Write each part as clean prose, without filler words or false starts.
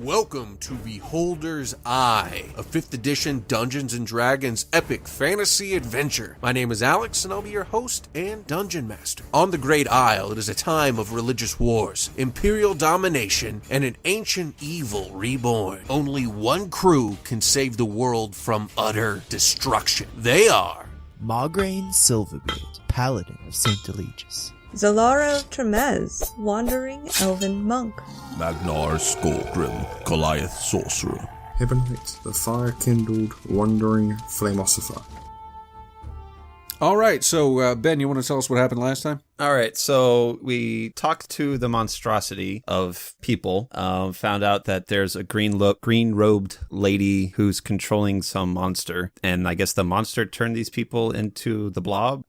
Welcome to Beholder's Eye, a 5th edition Dungeons & Dragons epic fantasy adventure. My name is Alex, and I'll be your host and Dungeon Master. On the Great Isle, it is a time of religious wars, imperial domination, and an ancient evil reborn. Only one crew can save the world from utter destruction. They are... Maugraine Silverbeard, Paladin of St. Eligius. Zalara of Tremez, Wandering Elven Monk. Magnar Skullgrim, Goliath Sorcerer. Hebonite, the fire-kindled, wandering Flameossifer. All right, so Ben, you want to tell us what happened last time? All right, so we talked to the monstrosity of people, found out that there's a green-robed lady who's controlling some monster, and I guess the monster turned these people into the blob,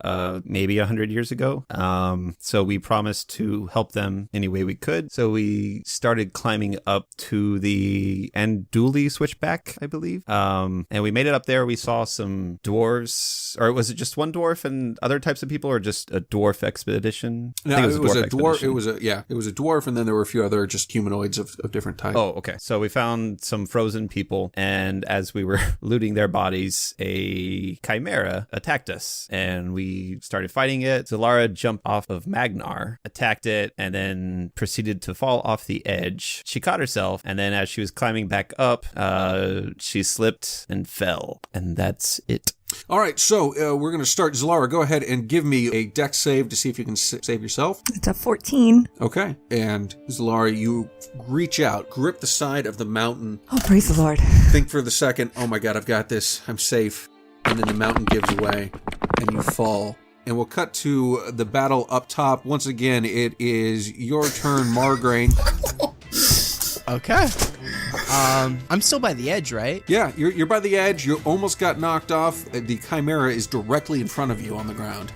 maybe 100 years ago. So we promised to help them any way we could. So we started climbing up to the Anduli switchback, I believe, and we made it up there. We saw some dwarves, or was it just one dwarf and other types of people, or just a dwarf expedition? No, it was a dwarf. It was a dwarf, and then there were a few other just humanoids of different types. Oh, okay. So we found some frozen people, and as we were looting their bodies, a chimera attacked us, and we started fighting it. Zalara jumped off of Magnar, attacked it, and then proceeded to fall off the edge. She caught herself, and then as she was climbing back up, she slipped and fell, and that's it. All right, so we're going to start. Zalara, go ahead and give me a dex save to see if you can save yourself. It's a 14. Okay, and Zalara, you reach out, grip the side of the mountain. Oh, praise the Lord. Think for the second, oh my God, I've got this. I'm safe. And then the mountain gives way, and you fall. And we'll cut to the battle up top. Once again, it is your turn, Margraine. Okay. I'm still by the edge, right? Yeah, you're by the edge. You almost got knocked off. The chimera is directly in front of you on the ground.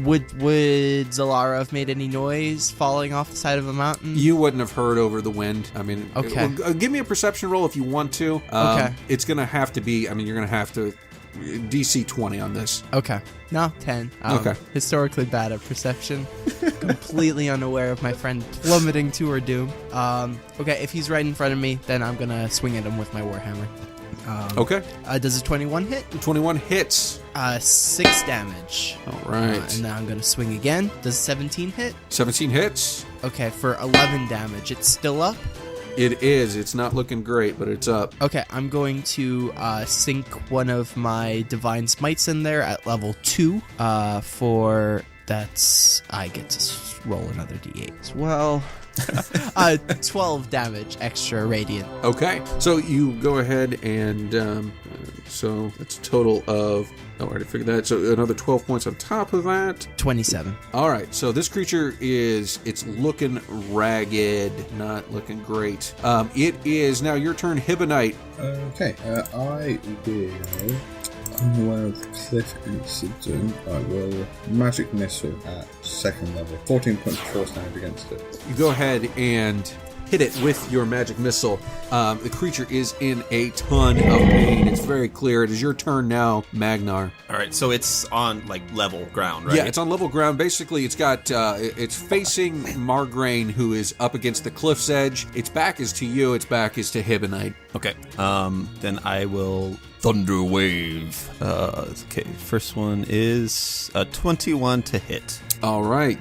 Would Zalara have made any noise falling off the side of a mountain? You wouldn't have heard over the wind. I mean, okay. Give me a perception roll if you want to. Okay. It's going to have to be, you're going to have to DC 20 on this. Okay. No, 10. Okay. Historically bad at perception. Completely unaware of my friend plummeting to her doom. Okay, if he's right in front of me, then I'm going to swing at him with my Warhammer. Okay. Does a 21 hit? 21 hits. 6 damage. All right. And now I'm going to swing again. Does 17 hit? 17 hits. Okay, for 11 damage. It's still up? It is. It's not looking great, but it's up. Okay, I'm going to sink one of my Divine Smites in there at level 2 for... That's... I get to roll another d8 as well. 12 damage extra radiant. Okay, so you go ahead and so that's a total of, I already figured that, so another 12 points on top of that. 27. All right, so this creature it's looking ragged, not looking great. It is now your turn, Hibonite. Okay, I will... unaware of the cliff incident, I will magic missile at 2nd level. 14 points force damage against it. You go ahead and hit it with your magic missile. The creature is in a ton of pain. It's very clear. It is your turn now, Magnar. All right, so it's on level ground, right? Yeah, it's on level ground. Basically, it's got it's facing Margraine, who is up against the cliff's edge. Its back is to you. Its back is to Hibonite. Okay. Then I will Thunder Wave. Okay, first one is a 21 to hit. All right,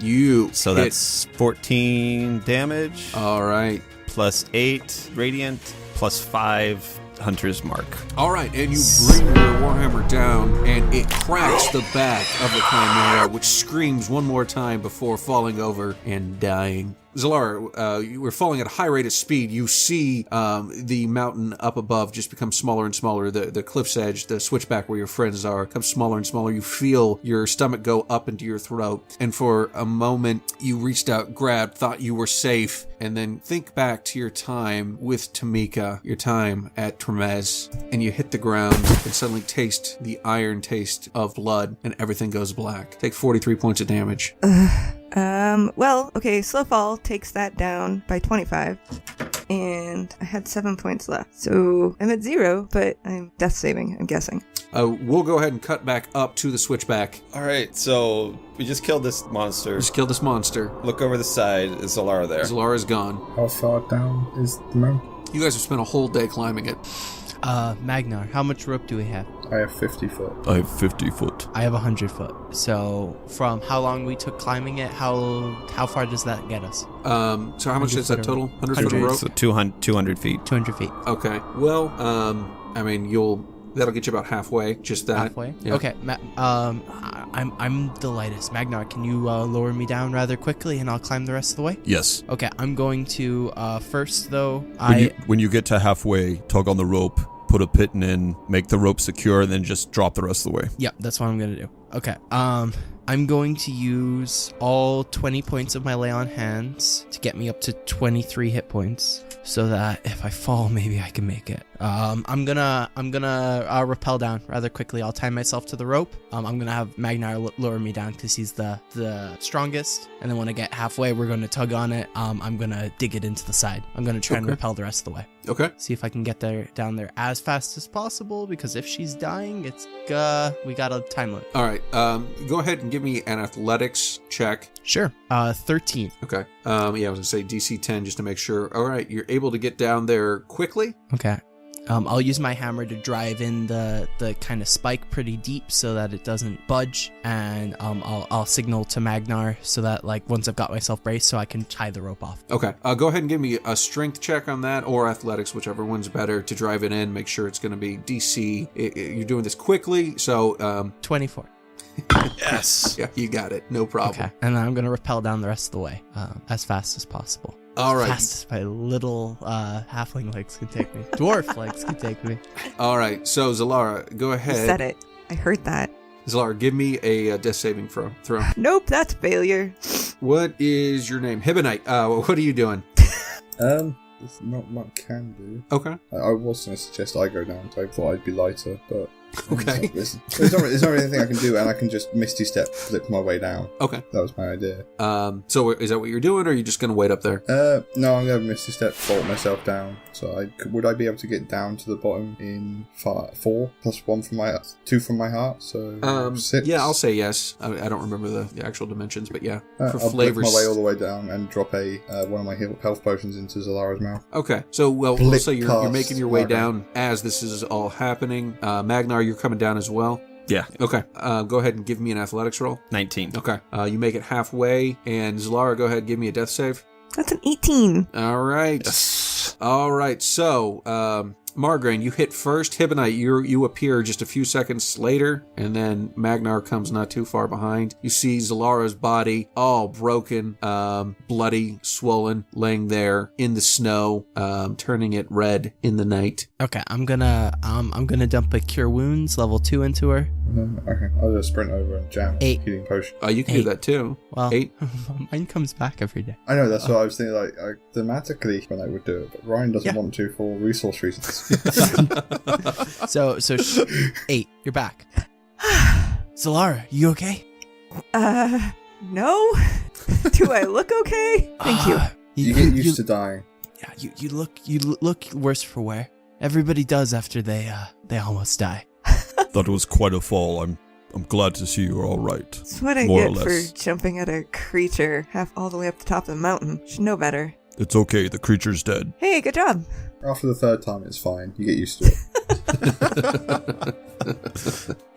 so that's 14 damage. All right. Plus 8 radiant, plus 5 Hunter's Mark. All right, and you bring your Warhammer down, and it cracks the back of the Chimera, which screams one more time before falling over and dying. Zalara, you were falling at a high rate of speed. You see the mountain up above just become smaller and smaller. The cliff's edge, the switchback where your friends are, becomes smaller and smaller. You feel your stomach go up into your throat. And for a moment, you reached out, grabbed, thought you were safe, and then think back to your time with Tamika, your time at Tremez, and you hit the ground and suddenly taste the iron taste of blood, and everything goes black. Take 43 points of damage. Well, okay, Slow Fall takes that down by 25, and I had 7 points left, so I'm at 0, but I'm death saving, I'm guessing. We'll go ahead and cut back up to the switchback. All right, so we just killed this monster. Just killed this monster. Look over the side. Is Zalara there? Zalara's gone. How far down is the mountain? You guys have spent a whole day climbing it. Magnar, how much rope do we have? I have 50 foot. I have 50 foot. I have 100 foot. So from how long we took climbing it, how far does that get us? So how much is that total? 100 foot of rope? So 200 feet. 200 feet. Okay. Well, I mean, that'll get you about halfway. Just that. Halfway? Yeah. Okay. I'm the lightest. Magnar, can you lower me down rather quickly and I'll climb the rest of the way? Yes. Okay, I'm going to first though. When you get to halfway, tug on the rope, put a pin in, make the rope secure, and then just drop the rest of the way. Yeah, that's what I'm gonna do. Okay. I'm going to use all 20 points of my lay on hands to get me up to 23 hit points, so that if I fall, maybe I can make it. I'm gonna rappel down rather quickly. I'll tie myself to the rope. I'm gonna have Magnar lower me down because he's the strongest. And then when I get halfway, we're gonna tug on it. I'm gonna dig it into the side. I'm gonna try and rappel the rest of the way. Okay. See if I can get down there as fast as possible, because if she's dying, we got a time limit. All right. Go ahead and give me an athletics check. Sure. 13. Okay. Yeah, I was gonna say DC 10 just to make sure. All right, you're able to get down there quickly. Okay. I'll use my hammer to drive in the kind of spike pretty deep so that it doesn't budge, and I'll signal to Magnar so that like once I've got myself braced, so I can tie the rope off. Okay. Go ahead and give me a strength check on that, or athletics, whichever one's better, to drive it in. Make sure it's going to be DC. You're doing this quickly, so 24. Yes. Yeah, you got it. No problem. Okay. And then I'm gonna rappel down the rest of the way as fast as possible. All right. Fast as my little halfling legs can take me. Dwarf legs can take me. All right. So Zalara, go You ahead. said it. I heard that. Zalara, give me a death saving throw. Nope, that's failure. What is your name? Hibonite. What are you doing? There's not much I can do. Okay. I was going to suggest I go down, so I thought I'd be lighter, but... Okay. There's not really anything I can do, and I can just Misty Step flip my way down. Okay. That was my idea. So is that what you're doing, or are you just going to wait up there? No, I'm going to Misty Step, bolt myself down. So would I be able to get down to the bottom in 4 plus 1 from 2 from my heart? So 6. Yeah, I'll say yes. I don't remember the actual dimensions, but yeah. For I'll flavors. flip my way all the way down and drop one of my health potions into Zalara's mouth. Okay. So we'll say you're past making your way Magnar. down as this is all happening. Magnar, you're coming down as well. Yeah. Okay. Go ahead and give me an athletics roll. 19. Okay. You make it halfway, and Zalara, go ahead and give me a death save. That's an 18. All right. Yes. All right. So, Margraine, you hit first. Hibonite, you appear just a few seconds later, and then Magnar comes not too far behind. You see Zalara's body all broken, bloody, swollen, laying there in the snow, turning it red in the night. Okay, I'm gonna dump a Cure Wounds level 2 into her. Okay, I'll just sprint over and jam a 8. healing potion. You can do that too. Well, 8. mine comes back every day. I know, that's what I was thinking, like, thematically when I would do it, but Ryan doesn't Yeah. want to for resource reasons. So 8. You're back. Zalara, you okay? No? Do I look okay? Thank you. You get used to dying. Yeah, you look worse for wear. Everybody does after they almost die. That was quite a fall. I'm glad to see you're all right. That's what I More or get for less. jumping at a creature half all the way up the top of the mountain. Should know better. It's okay. The creature's dead. Hey, good job. After the 3rd time, it's fine. You get used to it.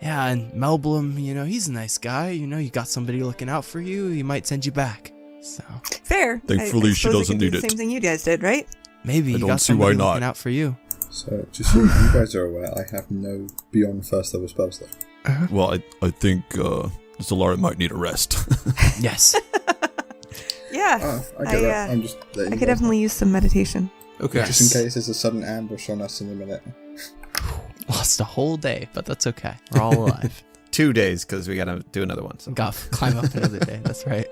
Yeah, and Melblum, he's a nice guy. You got somebody looking out for you. He might send you back. So Fair. Thankfully, I she suppose I doesn't could do need the it. Same thing you guys did, right? maybe I you don't got see why somebody not. looking out for you. So, just so you guys are aware, I have no beyond 1st level spells left. Well, I think Zalara might need a rest. Yes. Yeah. Oh, I get that. I'm just letting I you could guys definitely use some meditation. Okay. know. Just in case there's a sudden ambush on us in a minute. Lost a whole day, but that's okay. We're all alive. 2 days, because we got to do another one. So. Got to climb up another day. That's right.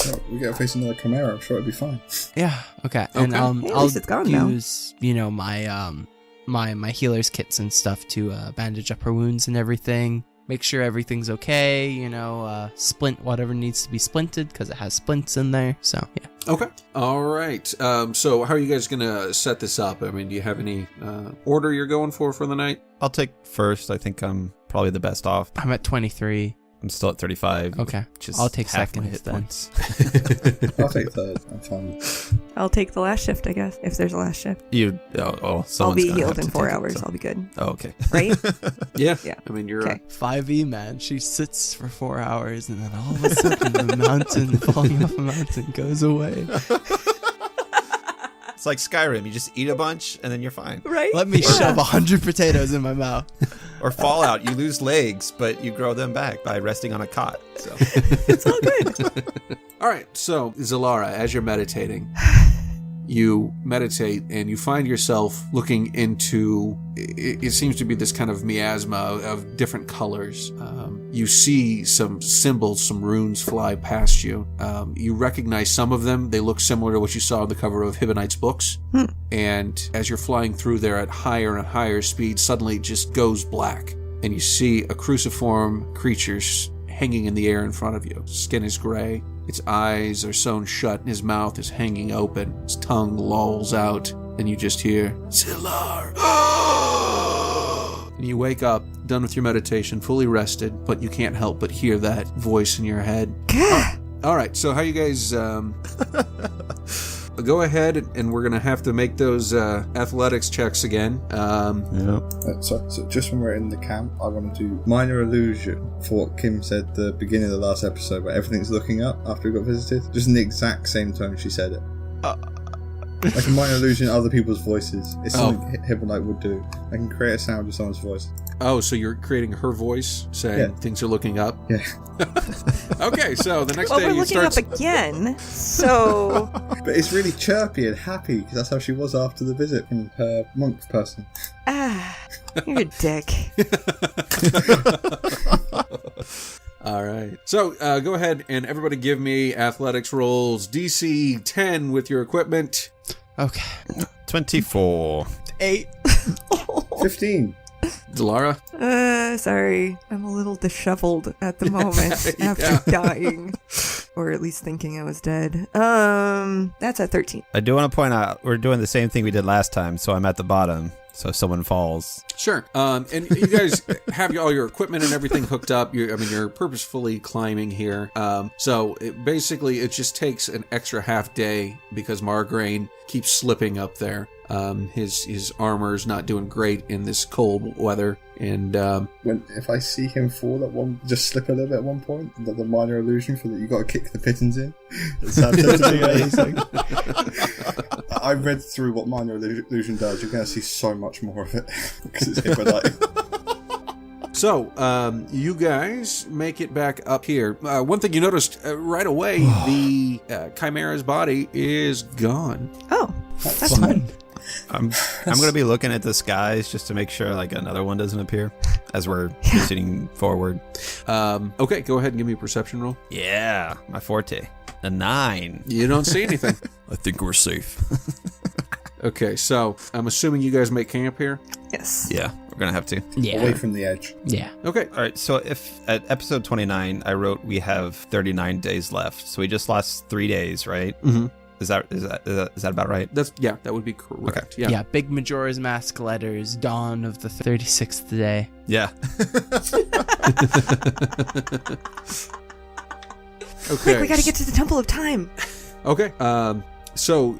Well, we gotta face another Chimera. I'm sure it'll be fine. Yeah. Okay. And Okay. Hey, at I'll least it's gone now. use my healer's kits and stuff to bandage up her wounds and everything. Make sure everything's okay. Splint whatever needs to be splinted because it has splints in there. So yeah. Okay. All right. So how are you guys going to set this up? I mean, do you have any order you're going for the night? I'll take first. I think I'm probably the best off. I'm at 23. I'm still at 35. Okay. Just I'll take half my seconds hit then. points. I'll take third. I'm fine. I'll take the last shift, I guess, if there's a last shift. So I'll someone's be gonna healed have in to 4 take it, hours. so- I'll be good. Oh, okay. Right? Yeah. Yeah. I mean, you're Okay. 5e, man. She sits for 4 hours and then all of a sudden the mountain, falling off a mountain, goes away. It's like Skyrim. You just eat a bunch and then you're fine. Right? Let me shove 100 potatoes in my mouth. Or Fallout. You lose legs, but you grow them back by resting on a cot. So It's all good. All right, so Zalara, as you're meditating, you meditate and you find yourself looking into, it seems to be this kind of miasma of different colors. You see some symbols, some runes fly past you. You recognize some of them. They look similar to what you saw on the cover of Hibonite's books. And as you're flying through there at higher and higher speed, suddenly it just goes black. And you see a cruciform creature hanging in the air in front of you. Skin is gray. Its eyes are sewn shut and his mouth is hanging open. His tongue lolls out and you just hear, Zilar! And you wake up, done with your meditation, fully rested, but you can't help but hear that voice in your head. All right, so how you guys... go ahead and we're going to have to make those athletics checks again. So just when we're in the camp, I want to do minor illusion for what Kim said at the beginning of the last episode, where everything's looking up after we got visited. Just in the exact same tone she said it. Like a minor illusion of other people's voices. It's something Hibonite would do. I can create a sound of someone's voice. Oh, so you're creating her voice saying things are looking up? Yeah. Okay, so the next Well, day we're you looking start... up again, so... But it's really chirpy and happy, because that's how she was after the visit from her monk person. You're a dick. All right. So go ahead and everybody give me athletics rolls. DC 10 with your equipment. Okay. 24. 8. 15. Delara? Sorry. I'm a little disheveled at the moment after dying. Or at least thinking I was dead. That's at 13. I do want to point out, we're doing the same thing we did last time, so I'm at the bottom. So if someone falls. Sure. And you guys have all your equipment and everything hooked up. You're purposefully climbing here. So it just takes an extra half day because Margraine keeps slipping up there. His armor's not doing great in this cold weather. And If I see him fall at just slip a little bit at one point, the minor illusion for that you got to kick the pittons in. That's amazing. I read through what minor illusion does. You're going to see so much more of it because it's Hibonite. So, you guys make it back up here. One thing you noticed right away, the Chimera's body is gone. Oh, that's fun. I'm going to be looking at the skies just to make sure like another one doesn't appear as we're proceeding forward. Okay, go ahead and give me a perception roll. Yeah, my forte. A 9. You don't see anything. I think we're safe. Okay, so I'm assuming you guys make camp here? Yes. Yeah, we're going to have to. Yeah. Away from the edge. Yeah. Okay. All right, so if at episode 29, I wrote we have 39 days left. So we just lost 3 days, right? Mm-hmm. Is that about right? That would be correct. Okay. Yeah. Big Majora's Mask letters, dawn of the 36th day. Yeah. Okay. Quick, we gotta get to the Temple of Time. Okay. So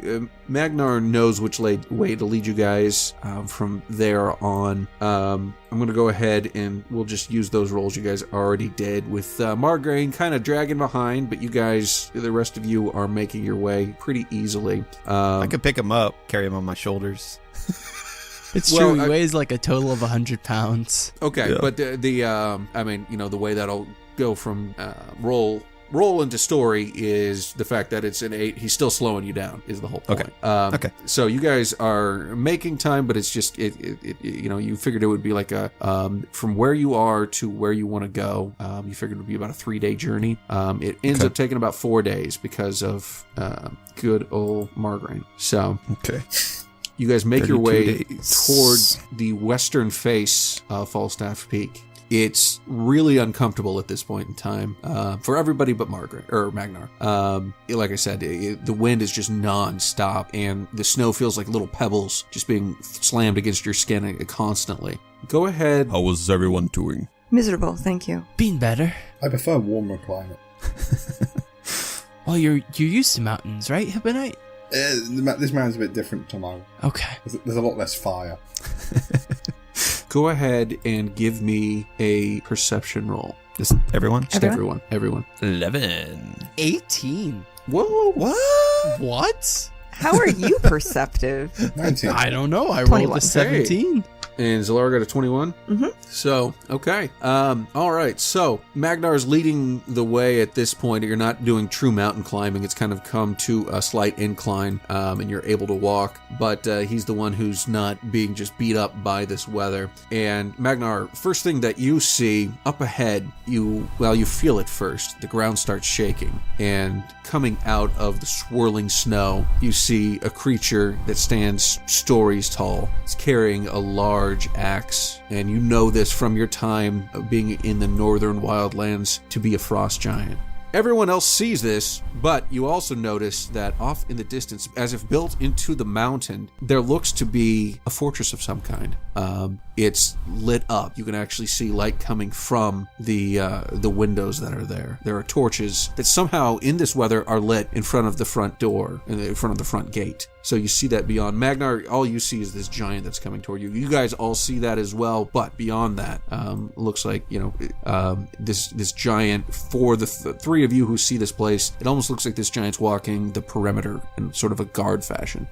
Magnar knows which way to lead you guys from there on. I'm going to go ahead and we'll just use those rolls you guys already did with Margraine kind of dragging behind, but you guys, the rest of you, are making your way pretty easily. I could pick him up, carry him on my shoulders. It's Well, true. He weighs like a total of 100 pounds. Okay, Yeah. but the way that'll go from roll into story is the fact that it's an 8. He's still slowing you down is the whole point. Okay. So you guys are making time, but it's just you figured it would be like a from where you are to where you want to go. You figured it would be about a 3-day journey. It ends up taking about 4 days because of good old Margraine. So Okay. you guys make your way 32 days. toward the western face of Falstaff Peak. It's really uncomfortable at this point in time for everybody but Magnar. Like I said, the wind is just non-stop, and the snow feels like little pebbles just being slammed against your skin constantly. Go ahead. How was everyone doing? Miserable, thank you. Been better. I prefer warmer climate. Well, you're used to mountains, right, Hibonite? This mountain's a bit different to mine. Okay. There's a lot less fire. Go ahead and give me a perception roll. Just everyone? Just everyone. 11. 18. Whoa. What? How are you perceptive? 19. I don't know. I 21. rolled a 17. And Zalara got a 21? Mm-hmm. So, okay. All right. So, Magnar's leading the way at this point. You're not doing true mountain climbing. It's kind of come to a slight incline, and you're able to walk. But he's the one who's not being just beat up by this weather. And Magnar, first thing that you see up ahead, you feel it first. The ground starts shaking. And coming out of the swirling snow, you see a creature that stands stories tall. It's carrying a large axe, and you know this from your time of being in the northern wildlands to be a frost giant. Everyone else sees this, but you also notice that off in the distance, as if built into the mountain, there looks to be a fortress of some kind. It's lit up. You can actually see light coming from the windows that are there. There are torches that somehow in this weather are lit in front of the front door, in front of the front gate. So you see that beyond. Magnar, all you see is this giant that's coming toward you. You guys all see that as well, but beyond that, looks like, this giant, for the three of you who see this place, it almost looks like this giant's walking the perimeter in sort of a guard fashion.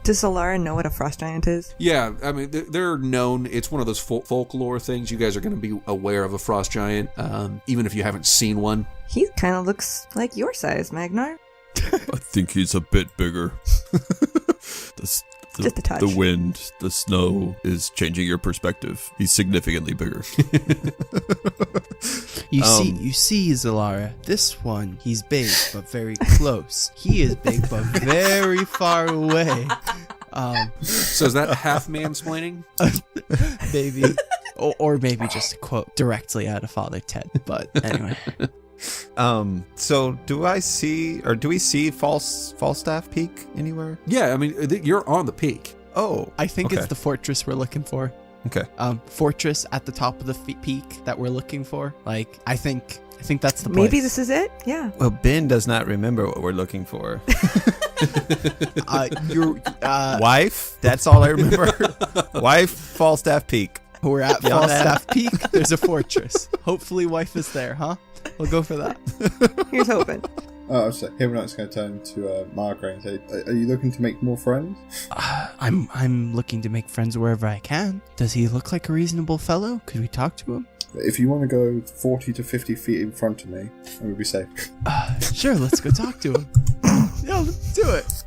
Does Zalara know what a frost giant is? Yeah, I mean, they're known. It's one of those folklore things. You guys are going to be aware of a frost giant, even if you haven't seen one. He kind of looks like your size, Magnar. I think he's a bit bigger. Just a touch. The wind, the snow is changing your perspective. He's significantly bigger. You see, Zalara, this one, he's big but very close. He is big but very far away. So is that half mansplaining? Maybe. Or maybe just a quote directly out of Father Ted. But anyway. So do we see Falstaff Peak anywhere? Yeah, I mean, you're on the peak. Oh, I think okay. it's the fortress we're looking for. Okay. Fortress at the top of the peak that we're looking for. Like, I think that's the place. Maybe this is it? Yeah. Well, Ben does not remember what we're looking for. Your Wife? That's all I remember. Wife, Falstaff Peak. We're at Falstaff Peak. There's a fortress. Hopefully wife is there, huh? We'll go for that. Here's hoping. Oh, so Hibonite's going to turn to Margaret and say, "Are you looking to make more friends?" I'm looking to make friends wherever I can. Does he look like a reasonable fellow? Could we talk to him? If you want to go 40 to 50 feet in front of me, and we'll be safe. Sure, let's go talk to him. Yeah, let's do it,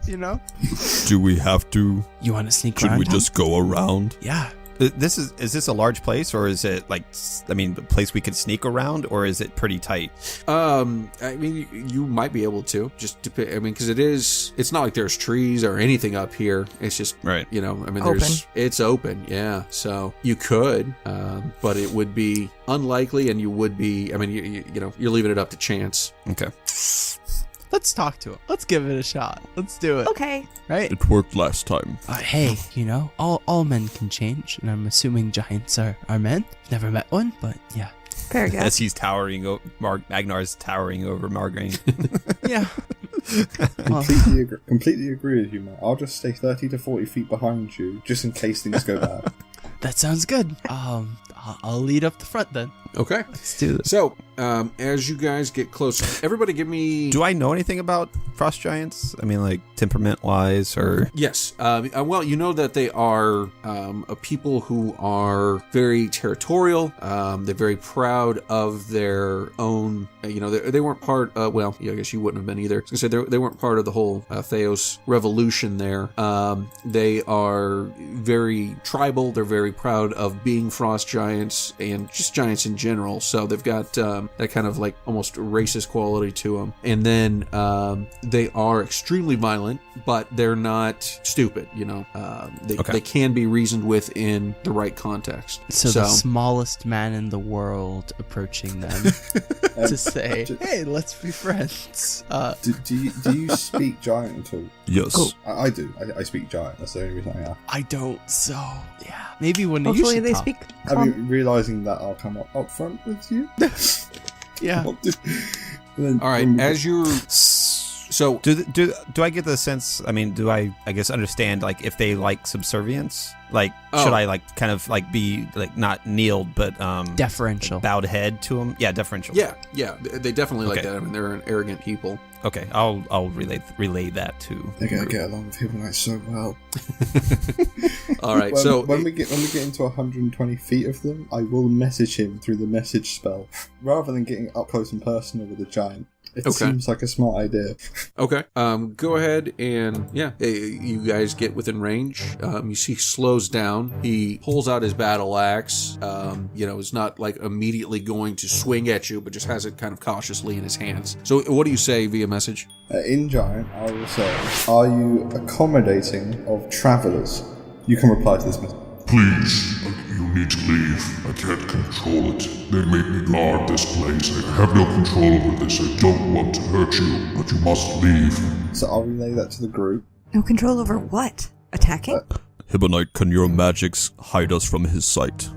Do we have to? You want to sneak Should around? we just go around? Yeah. Is this a large place, or is it a place we could sneak around, or is it pretty tight? I mean, you might be able to because it's not like there's trees or anything up here. It's just, right. It's open. Yeah. So you could, but it would be unlikely, and you would be, you're leaving it up to chance. Okay. Let's talk to him. Let's give it a shot. Let's do it. Okay. Right? It worked last time. Hey, all men can change, and I'm assuming giants are men. Never met one, but yeah. Fair guess. As he's towering over, Magnar's towering over Margraine. Yeah. Completely agree with you, Matt. I'll just stay 30 to 40 feet behind you, just in case things go bad. That sounds good. I'll lead up the front then. Okay. Let's do this. So, as you guys get closer, everybody give me... Do I know anything about frost giants? I mean, like, temperament-wise, or... Yes. Well, you know that they are a people who are very territorial. They're very proud of their own... they weren't part... I guess you wouldn't have been either. I was going to say, they weren't part of the whole Theos revolution there. They are very tribal. They're very proud of being frost giants and just giants in general. So they've got that kind of like almost racist quality to them. And then they are extremely violent, but they're not stupid. They can be reasoned with in the right context. So the smallest man in the world approaching them. to say, hey, let's be friends. Do you speak giant at all? Yes. I do. I speak giant. That's the only reason I ask. I don't, so yeah. Maybe when you Hopefully should they talk. speak. I mean, realizing that I'll come up front with you. Yeah. Then All right, when we as you're so Do I get the sense? I mean, do I guess understand like if they like subservience? Like, should I like kind of like be like not kneeled but Deferential. bowed head to them? Yeah, deferential. yeah, they definitely like Okay. that. I mean, they're an arrogant people. Okay, I'll relay that to. They're gonna get along with people like so well. All right, When we get into 120 feet of them, I will message him through the message spell rather than getting up close and personal with a giant. It seems like a smart idea. okay, go ahead and you guys get within range. You see, he slows down. He pulls out his battle axe. Is not like immediately going to swing at you, but just has it kind of cautiously in his hands. So, what do you say via message? In giant, I will say, are you accommodating of travelers? You can reply to this message. Please, you need to leave. I can't control it. They make me guard this place. I have no control over this. I don't want to hurt you, but you must leave. So I'll relay that to the group. No control over what? Attacking? Hibonite, can your magics hide us from his sight?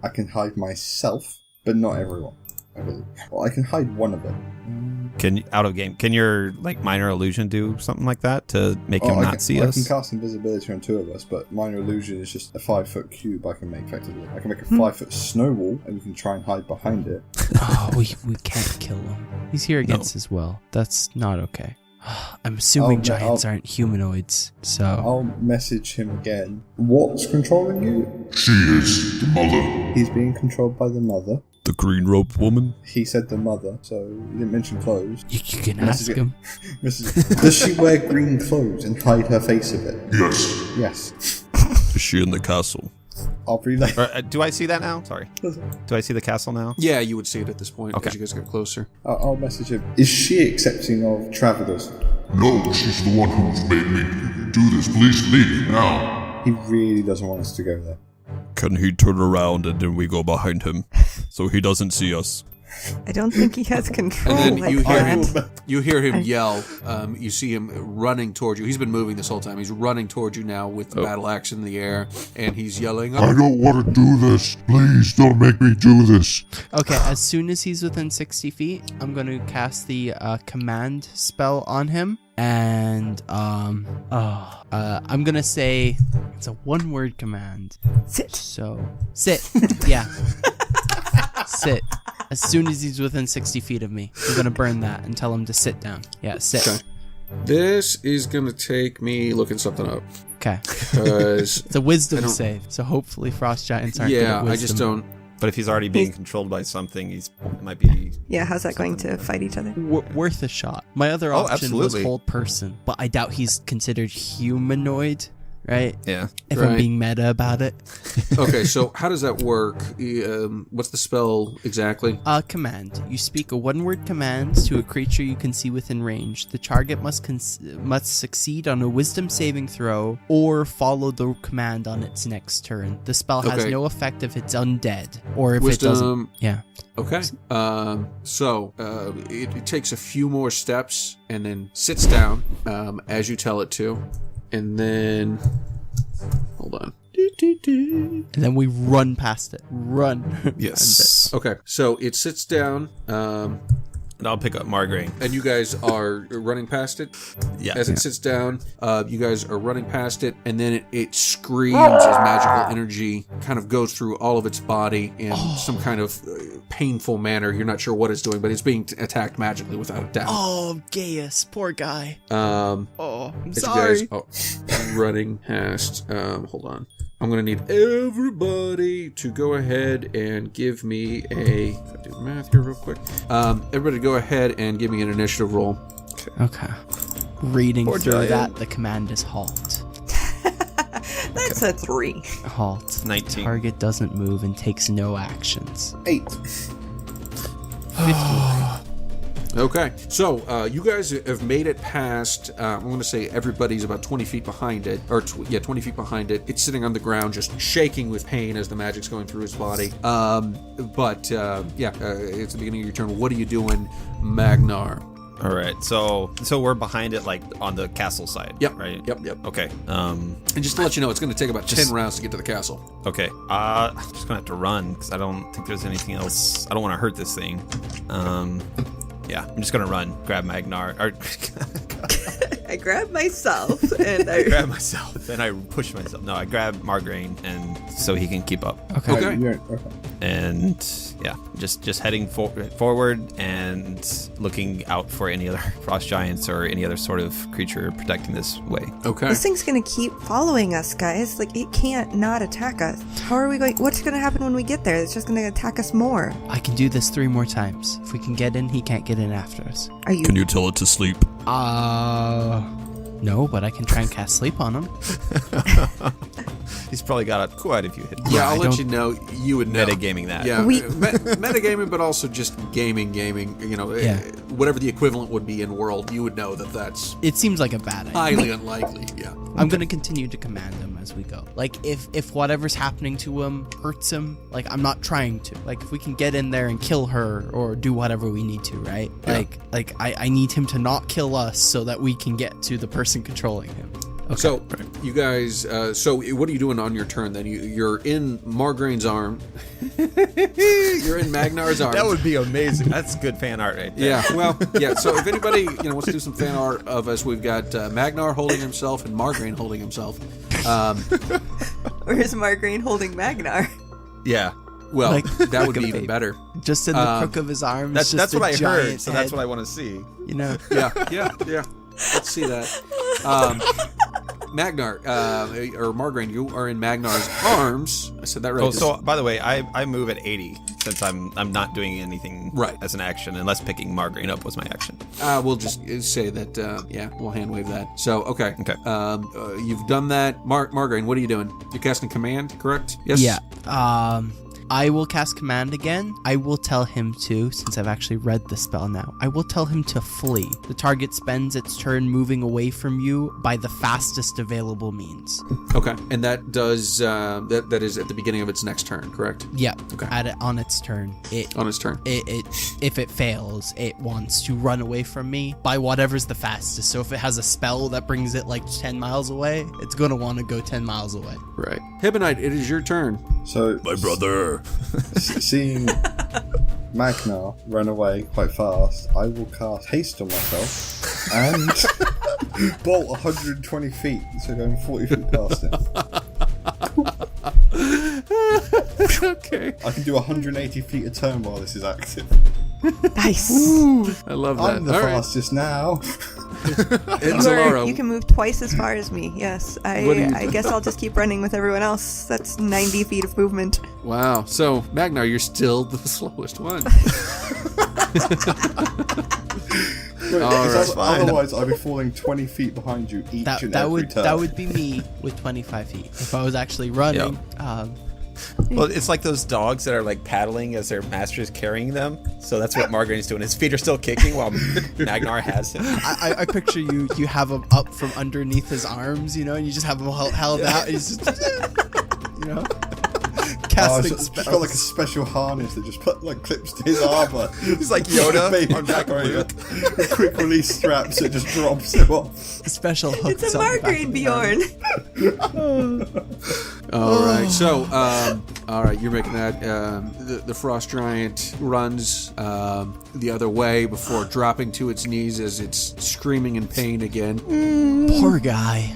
I can hide myself, but not everyone. I believe. Well, I can hide one of them. Can out of game? Can your like minor illusion do something like that to make him not see I us? can cast invisibility on two of us, but minor illusion is just a 5-foot cube I can make effectively. I can make a 5-foot snow wall, and you can try and hide behind it. Oh, we can't kill him. He's here against his will. That's not okay. I'm assuming giants aren't humanoids, so... I'll message him again. What's controlling you? She is the mother. He's being controlled by the mother. The green robed woman? He said the mother, so he didn't mention clothes. You can ask him. Does she wear green clothes and hide her face a bit? Yes. Yes. Is she in the castle? I'll relay. Do I see that now? Sorry. Do I see the castle now? Yeah, you would see it at this point Okay. as you guys get closer. I'll message him. Is she accepting of travelers? No, she's the one who's made me do this. Please leave now. He really doesn't want us to go there. Can he turn around and then we go behind him so he doesn't see us? I don't think he has control And then like you hear that. him yell. You see him running towards you. He's been moving this whole time. He's running towards you now with the battle axe in the air, and he's yelling, I don't want to do this. Please don't make me do this. Okay, as soon as he's within 60 feet, I'm going to cast the command spell on him. And, I'm going to say it's a one-word command. Sit. So, sit. Yeah. Sit. As soon as he's within 60 feet of me, I'm going to burn that and tell him to sit down. Yeah, sit. Okay. This is going to take me looking something up. Okay. Because It's a wisdom save, so hopefully frost giants aren't good yeah, at wisdom. I just don't. But if he's already being controlled by something, it might be. Yeah, how's that going to fight each other? Worth a shot. My other option was absolutely. hold person, but I doubt he's considered humanoid, right? Yeah. If Right. I'm being meta about it. Okay, so how does that work? What's the spell exactly? Command. You speak a one-word command to a creature you can see within range. The target must succeed on a wisdom saving throw or follow the command on its next turn. The spell has Okay. no effect if it's undead or if Wisdom. it doesn't. Yeah. Okay. It takes a few more steps and then sits down as you tell it to. And then, hold on. And then we run past it. Run. Yes. Okay, so it sits down, And I'll pick up Margaret. and you guys are running past it. Yeah. As it sits down, you guys are running past it, and then it screams as magical energy kind of goes through all of its body in some kind of painful manner. You're not sure what it's doing, but it's being attacked magically without a doubt. Oh, Gaius. Poor guy. I'm sorry. Running past. Hold on. I'm gonna need everybody to go ahead and give me a. If I do the math here real quick. Everybody, go ahead and give me an initiative roll. Okay. Reading Poor through giant. that, the command is halt. That's a 3. Halt. 19. Target doesn't move and takes no actions. 8. 15. Okay, so you guys have made it past, I'm going to say everybody's about 20 feet behind it, or 20 feet behind it. It's sitting on the ground, just shaking with pain as the magic's going through his body. It's the beginning of your turn. What are you doing, Magnar? All right, so we're behind it, like on the castle side. Yep. Right. Yep. Okay. And just to let you know, it's going to take about 10 rounds to get to the castle. Okay. I'm just gonna have to run because I don't think there's anything else. I don't want to hurt this thing. Yeah, I'm just gonna run, grab Magnar. I grab myself and I grab myself, and I push myself. No, I grab Margraine, and so he can keep up. Okay. And yeah, just heading forward and looking out for any other frost giants or any other sort of creature protecting this way. Okay. This thing's gonna keep following us, guys. Like, it can't not attack us. How are we going? What's gonna happen when we get there? It's just gonna attack us more. I can do this 3 more times. If we can get in, he can't get in after us. Are you? Can you tell it to sleep? No, but I can try and cast sleep on him. He's probably got quite a few hit. Yeah, I'll let you know. You would know. Metagaming that. Yeah, metagaming, but also just gaming. You know, whatever the equivalent would be in world, you would know that's It seems like a bad idea. highly unlikely. Yeah. I'm going to continue to command him as we go. Like, if whatever's happening to him hurts him, like, I'm not trying to. Like, if we can get in there and kill her or do whatever we need to, right? Yeah. Like I need him to not kill us so that we can get to the person controlling him. Okay. So, you guys, so what are you doing on your turn then? You're in Margraine's arm. You're in Magnar's arm. That would be amazing. That's good fan art right there. Yeah, well, yeah, so if anybody wants to do some fan art of us, we've got Magnar holding himself and Margraine holding himself. Where's Margraine holding Magnar? Yeah. Well, Like that would a be even baby. better. Just in the crook of his arm. That's just what a I heard, giant so that's head, what I want to see. You know? Yeah. Let's see that. Magnar, or Margraine, you are in Magnar's arms. I said that right. Oh, so by the way, I move at 80 since I'm not doing anything as an action unless picking Margraine up was my action. We'll just say that. We'll hand wave that. So okay. Okay. You've done that, Margraine. What are you doing? You're casting command, correct? Yes. Yeah. I will cast command again. I will tell him to, since I've actually read the spell now, I will tell him to flee. The target spends its turn moving away from you by the fastest available means. Okay. And that does that is at the beginning of its next turn, correct? Yeah. Okay. On its turn. On its turn. If it fails, it wants to run away from me by whatever's the fastest. So if it has a spell that brings it like 10 miles away, it's going to want to go 10 miles away. Right. Hibonite, it is your turn. So, My brother. seeing Magnar run away quite fast, I will cast haste on myself and bolt 120 feet, so going 40 feet past him. Okay. I can do 180 feet a turn while this is active. Nice. I love that. I'm the All right. fastest now. And Zalara, You can move twice as far as me. Yes. What do you I guess I'll just keep running with everyone else. That's 90 feet of movement. wow. So, Magnar, you're still the slowest one. Otherwise, I'd be falling 20 feet behind you each and every turn. That would be me with 25 feet. If I was actually running, Well, it's like those dogs that are like paddling as their master is carrying them. So that's what Margraine's doing. His feet are still kicking while Magnar has him. I picture you have him up from underneath his arms, and you just have him held out. And he's just, casting It's spells. got like a special harness that just clips to his armor. He's like Yoda Baby on Jack and Luke. with quick release straps that just drops him off. Special hooks. It's a on the back Margraine of the arm. Bjorn. All right. So, all right, you're making that. The frost giant runs the other way before dropping to its knees as it's screaming in pain again. Poor guy.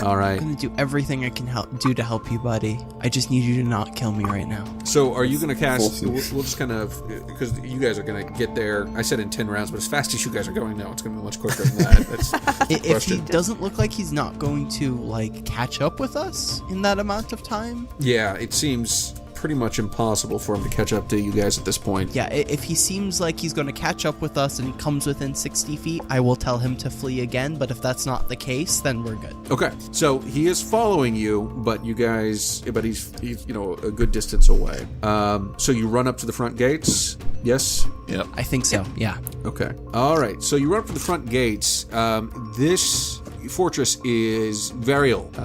All right. I'm gonna do everything I can do to help you, buddy. I just need you to not kill me right now. So, are you going to cast? Awesome. We'll just kind of, because you guys are going to get there. I said in 10 rounds, but as fast as you guys are going now, it's going to be much quicker than that. That's the If he question. doesn't look like he's not going to catch up with us in that amount of time, Yeah, it seems pretty much impossible for him to catch up to you guys at this point. yeah, if he seems like he's going to catch up with us and he comes within 60 feet, I will tell him to flee again. But if that's not the case, then we're good. Okay, so he is following you, but he's a good distance away. So you run up to the front gates. Yes? Yep. I think so, yeah. Okay. All right. So you run up to the front gates. This fortress is very old.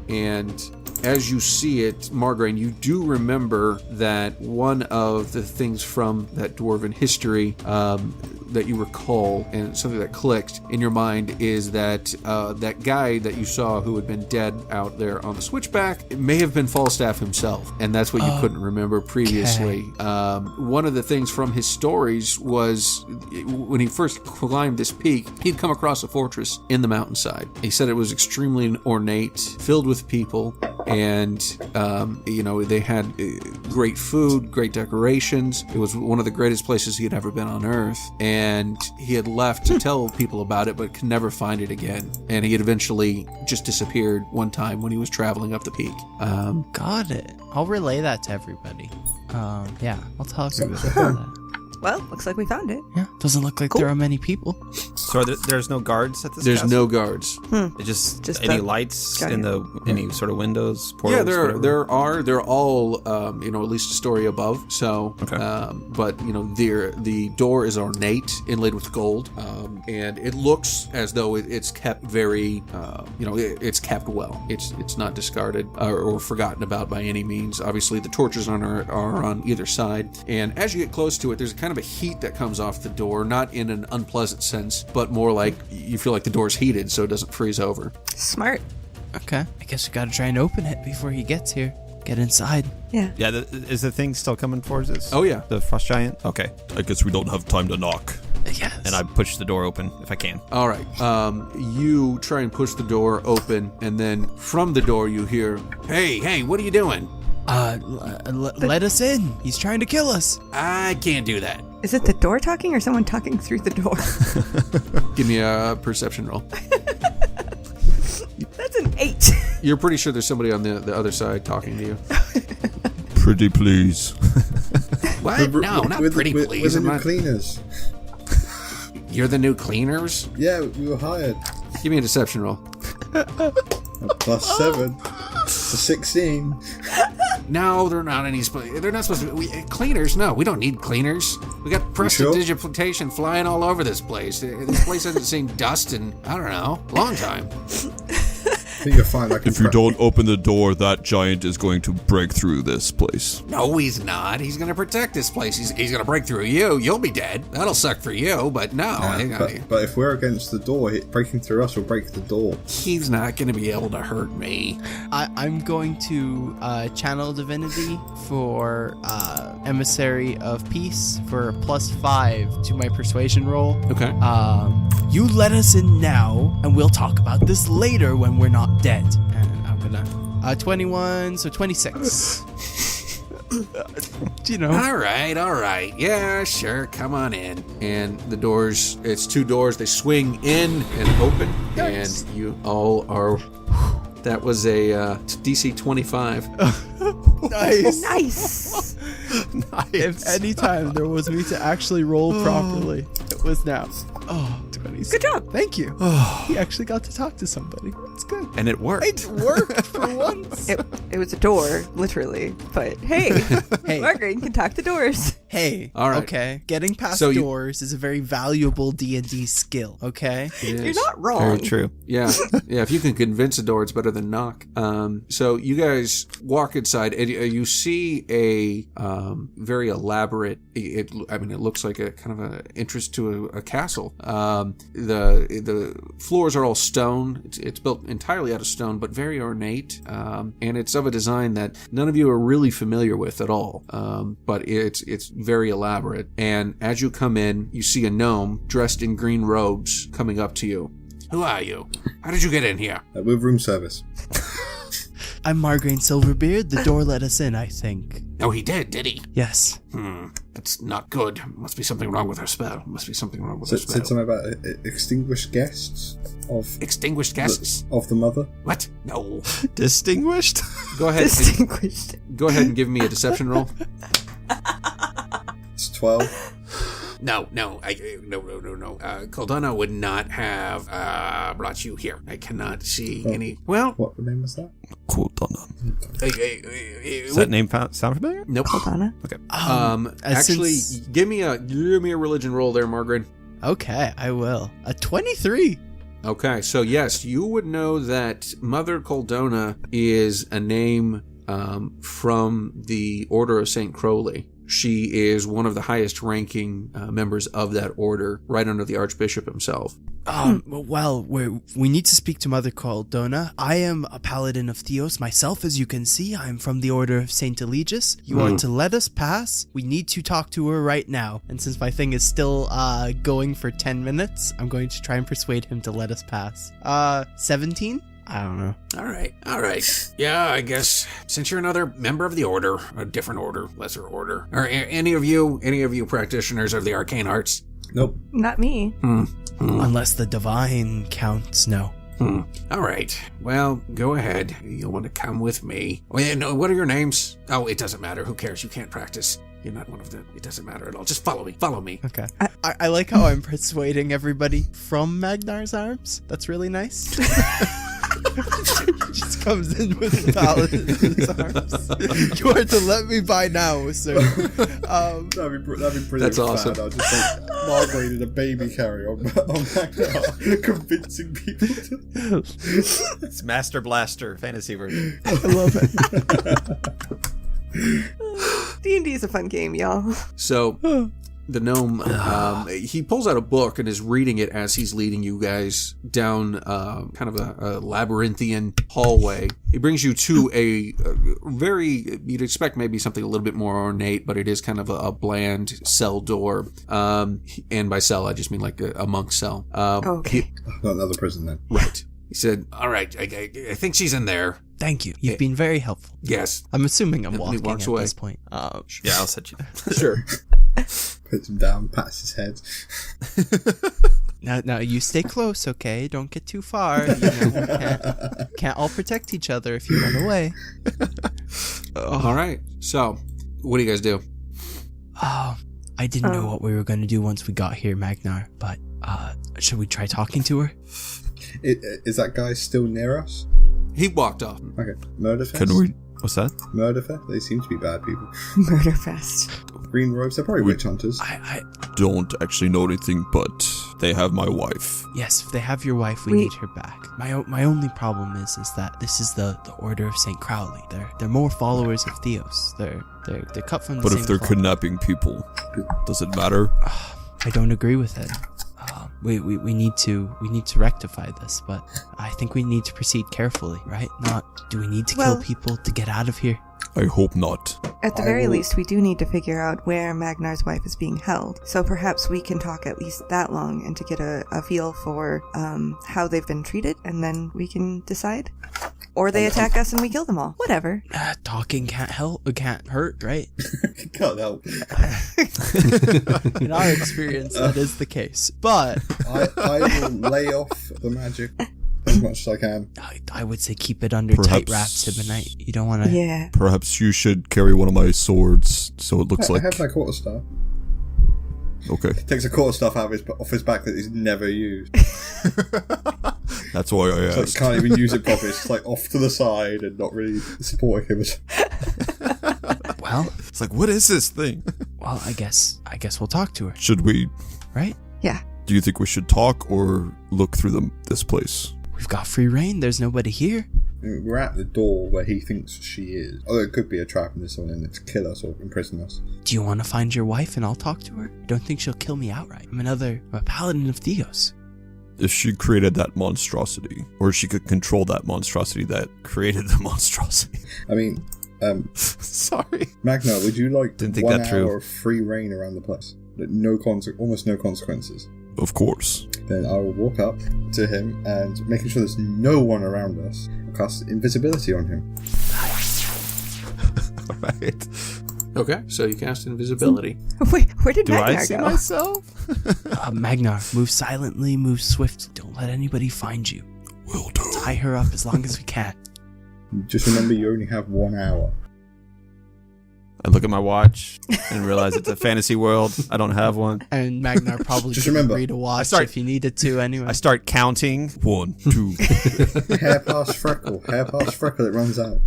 And as you see it, Margraine, you do remember that one of the things from that dwarven history that you recall, and something that clicked in your mind, is that that guy that you saw who had been dead out there on the switchback may have been Falstaff himself, and that's what you couldn't remember previously. One of the things from his stories was when he first climbed this peak, he'd come across a fortress in the mountainside. He said it was extremely ornate, filled with people, and they had great food, great decorations. It was one of the greatest places he had ever been on Earth, and he had left to tell people about it, but could never find it again. And he had eventually just disappeared one time when he was traveling up the peak. Got it. I'll relay that to everybody. Yeah, I'll tell everybody about that. Well, looks like we found it. Yeah, doesn't look like there are many people. So there's no guards at this There's castle? No guards. It's just Any lights Got in it. any sort of windows, portals? Yeah, whatever? they're all at least a story above. So, Okay. but the door is ornate, inlaid with gold, and it looks as though it's kept very, it's kept well. It's not discarded or forgotten about by any means. Obviously, the torches are on either side, and as you get close to it, there's a kind of a heat that comes off the door, not in an unpleasant sense, but more like you feel like the door's heated so it doesn't freeze over. Smart. Okay, I guess we gotta try and open it before he gets here. Get inside. Yeah. Yeah, is the thing still coming towards us? Oh, yeah. The frost giant? Okay. I guess we don't have time to knock. Yes. And I push the door open if I can. All right. You try and push the door open, and then from the door you hear, "Hey, what are you doing?" Let us in. He's trying to kill us. I can't do that. Is it the door talking or someone talking through the door? Give me a perception roll. That's an 8. You're pretty sure there's somebody on the other side talking to you. Pretty please. What? No, not pretty We're please. the I'm new not- cleaners. You're the new cleaners? Yeah, we were hired. Give me a deception roll. Plus 7. So 16. No, they're not they're not supposed to be. Cleaners? No, we don't need cleaners. We got prestidigitation flying all over this place. This place hasn't seen dust in, I don't know, a long time. I think you'll find I can If you don't open the door, that giant is going to break through this place. No, he's not. He's going to protect this place. He's going to break through you. You'll be dead. That'll suck for you, but no. But if we're against the door, breaking through us will break the door. He's not going to be able to hurt me. I'm going to channel divinity for emissary of peace for +5 to my persuasion roll. Okay. You let us in now, and we'll talk about this later when we're not dead. And I'm gonna 21, so 26. All right. Yeah, sure. Come on in. And the doors, it's 2 doors. They swing in and open. Nice. And you all are... That was a DC 25. Nice. Nice. If any time there was me to actually roll properly, it was now. Oh, 20. Good job. Thank you. He actually got to talk to somebody. It's good. And it worked. It worked for once. It was a door, literally. But hey, Hey. Margaret can talk to doors. Hey, All right. okay. Getting past So you- doors is a very valuable D&D skill, okay? It You're is. not wrong. Very true. Yeah. If you can convince a door, it's better than knock. So you guys walk inside, and you see a very elaborate. It looks like a kind of an entrance to a castle. The floors are all stone. It's built entirely out of stone, but very ornate. And it's of a design that none of you are really familiar with at all. But it's very elaborate. And as you come in, you see a gnome dressed in green robes coming up to you. Who are you? How did you get in here? With room service. I'm Margraine Silverbeard. The door let us in, I think. Oh, he did he? Yes. That's not good. Must be something wrong with her spell. Must be something wrong with her Said spell. something about extinguished guests of Extinguished guests? of the mother. What? No. Distinguished? Go ahead. Distinguished. Go ahead and give me a deception roll. It's 12. No. No. Caldana would not have brought you here. I cannot see any. Well, What name was that? Cool, done. Does that name sound familiar? Nope. Aldana. Okay. Actually, since- give me a religion roll there, Margaret. Okay, I will. A 23. Okay, so yes, you would know that Mother Coldona is a name from the Order of St. Crowley. She is one of the highest ranking members of that order, right under the Archbishop himself. Well, we need to speak to Mother Caldona. I am a paladin of Theos myself, as you can see. I'm from the Order of St. Eligius. You are to let us pass. We need to talk to her right now. And since my thing is still going for 10 minutes, I'm going to try and persuade him to let us pass. 17? I don't know. All right. Yeah, I guess since you're another member of the order, a different order, lesser order, are any of you practitioners of the arcane arts? Nope. Not me. Unless the divine counts, no. All right. Well, go ahead. You'll want to come with me. Oh, yeah, no, what are your names? Oh, it doesn't matter. Who cares? You can't practice. You're not one of them. It doesn't matter at all. Just follow me. Follow me. Okay. I like how I'm persuading everybody from Magnar's arms. That's really nice. Just comes in with the paladin's arms. You are to let me by now, sir. That'd be brilliant. That's awesome. I'll just like Margaret in a baby carrier on Magnar, convincing people to... It's Master Blaster fantasy version. I love it. D&D is a fun game, y'all. So the gnome, he pulls out a book and is reading it as he's leading you guys down kind of a labyrinthian hallway. He brings you to a very, you'd expect maybe something a little bit more ornate, but it is kind of a bland cell door. And by cell, I just mean like a monk's cell. Okay. Not another prison then. Right. He said, all right, I think she's in there. Thank you. You've been very helpful. Yes. I'm assuming I'm And he walking walks at away. this point. Yeah, I'll set you. Sure. Puts him down, pats his head. Now you stay close, okay? Don't get too far. You know, can't all protect each other if you run away. All right. So, what do you guys do? Oh, I didn't know what we were going to do once we got here, Magnar, but should we try talking to her? Is that guy still near us? He walked off. Okay. Murderfest? Can we... What's that? Murderfest? They seem to be bad people. Murderfest. Green robes, they're probably witch hunters. I Don't actually know anything, but they have my wife. yes, if they have your wife, we need her back. My only problem is that this is the Order of St. Crowley. They're more followers of Theos. They're cut from the But same if they're cloth. kidnapping people, does it matter? I don't agree with it. We need to rectify this, but I think we need to proceed carefully, right? Not, do we need to kill Well- people to get out of here? I hope not. At the very least, we do need to figure out where Magnar's wife is being held. So perhaps we can talk at least that long and to get a feel for how they've been treated, and then we can decide. Or they attack us and we kill them all. Whatever. Talking can't hurt, right? Can't help. In our experience, that is the case. But I will lay off the magic as much as I can. I would say keep it under tight wraps, Hibonite. You don't want to... Yeah. Perhaps you should carry one of my swords, so it looks I like... have my quarterstaff. Okay. Takes a quarterstaff off his back that he's never used. That's why I So asked. can't even use it properly. It's like off to the side and not really supporting him. Well, It's like, what is this thing? I guess we'll talk to her, Should we... right? Yeah. Do you think we should talk or look through this place? We've got free reign. There's nobody here. We're at the door where he thinks she is. Although it could be a trap and there's someone in it to kill us or imprison us. Do you want to find your wife and I'll talk to her? I don't think she'll kill me outright. I'm a paladin of Theos. If she created that monstrosity, or she could control that monstrosity that created the monstrosity. I mean, Sorry. Magna, would you like Didn't think 1 that hour through. of free reign around the place? Like almost no consequences. Of course. Then I will walk up to him and making sure there's no one around us, cast invisibility on him. Alright. Okay, so you cast invisibility. Wait, where did Do I Magnar see go? myself? Magnar, move silently, move swiftly. Don't let anybody find you. Will do. Tie her up as long as we can. Just remember you only have 1 hour. I look at my watch and realize it's a fantasy world. I don't have one. And Magnar probably Just could remember, read a watch start- if he needed to anyway. I start counting. 1, 2. Hair past freckle, it runs out.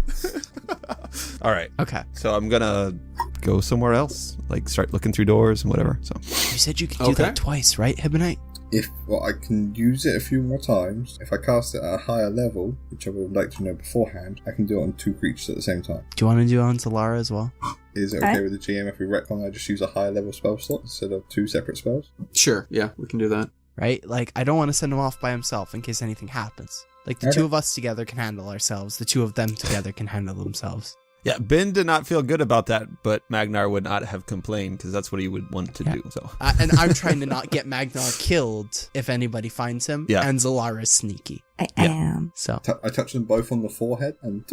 All right. Okay. So I'm gonna go somewhere else, like start looking through doors and whatever. So You said you could do that twice, right, Hibonite? I can use it a few more times. If I cast it at a higher level, which I would like to know beforehand, I can do it on 2 creatures at the same time. Do you want to do it on Zalara as well? Is it okay with the GM if we retcon I just use a higher level spell slot instead of 2 separate spells? Sure, yeah, we can do that. Right? Like, I don't want to send him off by himself in case anything happens. Like, the two of us together can handle ourselves. The 2 of them together can handle themselves. yeah, Ben did not feel good about that, but Magnar would not have complained because that's what he would want to do. So And I'm trying to not get Magnar killed if anybody finds him. Yeah. And Zalara's sneaky. I am. So I touch them both on the forehead and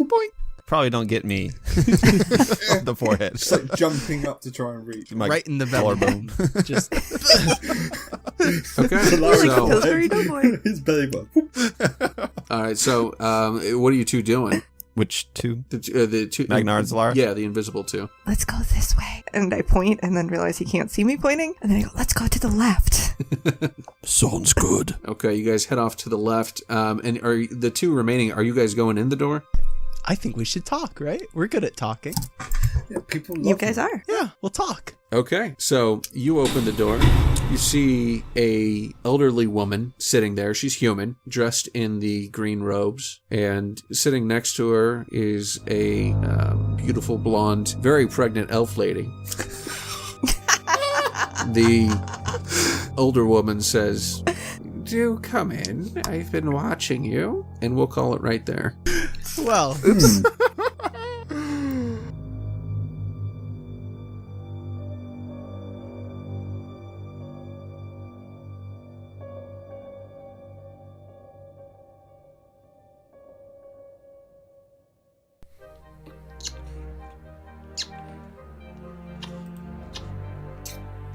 probably don't get me on the forehead. just like jumping up to try and reach. My right in the belly button. Just Okay, so Pillsbury Doughboy. His belly button. all right, so what are you two doing? Which two? The two Magnar and Zalara? Yeah, the invisible two. Let's go this way. And I point and then realize he can't see me pointing. And then I go, let's go to the left. Sounds good. Okay, you guys head off to the left. And are the 2 remaining? Are you guys going in the door? I think we should talk, right? We're good at talking. Yeah, people love You guys are. Yeah, we'll talk. Okay, so you open the door. You see a elderly woman sitting there. She's human, dressed in the green robes, and sitting next to her is a beautiful blonde, very pregnant elf lady. The older woman says, "Do come in. I've been watching you," and we'll call it right there. Well, Oops.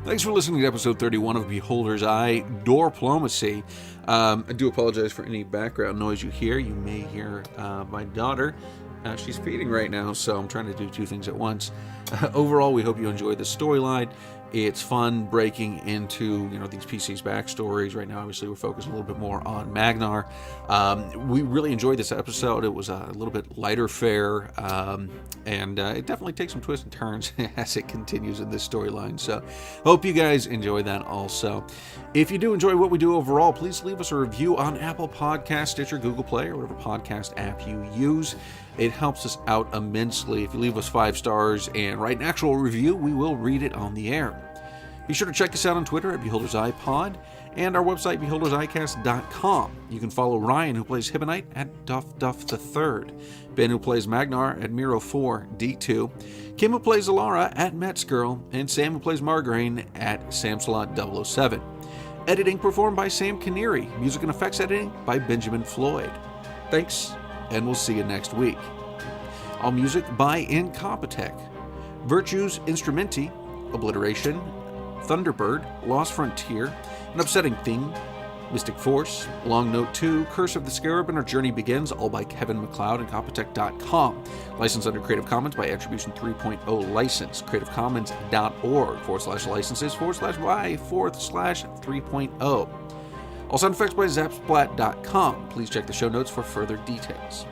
Thanks for listening to episode 31 of Beholder's Eye, Doorplomacy. I do apologize for any background noise you hear. You may hear my daughter. She's feeding right now, so I'm trying to do 2 things at once. Overall, we hope you enjoyed the storyline. It's fun breaking into, these PCs' backstories. Right now, obviously, we're focused a little bit more on Magnar. We really enjoyed this episode. It was a little bit lighter fare, and it definitely takes some twists and turns as it continues in this storyline. So, hope you guys enjoy that also. If you do enjoy what we do overall, please leave us a review on Apple Podcasts, Stitcher, Google Play, or whatever podcast app you use. It helps us out immensely. If you leave us 5 stars and write an actual review, we will read it on the air. Be sure to check us out on Twitter at Beholder's Eye Pod and our website, beholderseyecast.com. You can follow Ryan, who plays Hibonite, at DuffDuff3rd, Ben, who plays Magnar, at Miro4D2, Kim, who plays Zalara, at Metzgirl, and Sam, who plays Margarine, at Samslot007. Editing performed by Sam Canary. Music and effects editing by Benjamin Floyd. Thanks, and we'll see you next week. All music by INCOMPETECH. Virtutes, Instrumenti, Obliteration, Thunderbird, Lost Frontier, An Upsetting Thing, Mystic Force, Long Note 2, Curse of the Scarab, and Our Journey Begins, all by Kevin MacLeod and Incompetech.com. Licensed under Creative Commons by Attribution 3.0 license. CreativeCommons.org/licenses/Y/4/3.0. All sound effects by Zapsplat.com. Please check the show notes for further details.